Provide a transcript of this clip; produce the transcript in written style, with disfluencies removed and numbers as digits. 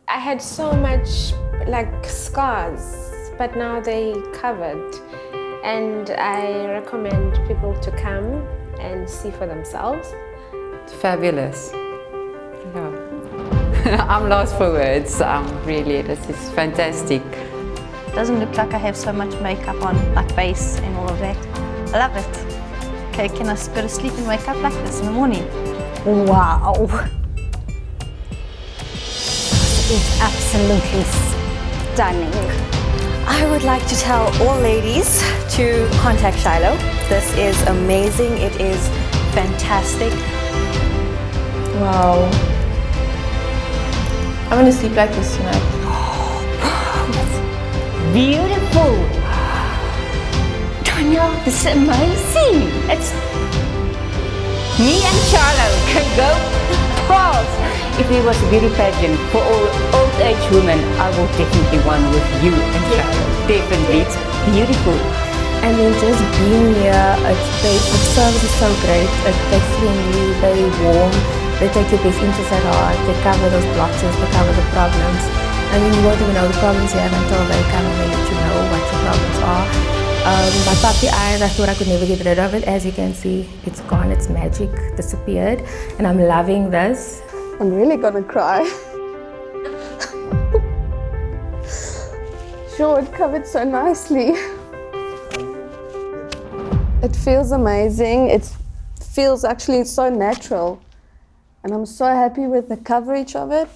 I had so much like scars, but now they covered, and I recommend people to come and see for themselves. Fabulous. Yeah. I'm lost for words. Really, this is fantastic. Doesn't look like I have so much makeup on, like base and all of that. I love it. Okay, can I go to sleep and wake up like this in the morning? Wow. It's absolutely stunning. I would like to tell all ladies to contact Shiloh. This is amazing. It is fantastic. Wow. I'm gonna sleep like this tonight. Beautiful. Danielle, this is amazing. It's me and Charlo can go past. If there was a beauty pageant for all old age women, I will definitely one with you and Charlo. Definitely, it's beautiful. And then just being here, the service is so great. They're friendly, very warm. They take your best interest at heart. They cover those blotches, they cover the problems. I mean, you won't even know the problems you have until they come and they let you know what your problems are. My puppy eyes, I thought I could never get rid of it. As you can see, it's gone, it's magic, disappeared. And I'm loving this. I'm really gonna cry. Sure, it covered so nicely. It feels amazing. It feels actually so natural. And I'm so happy with the coverage of it.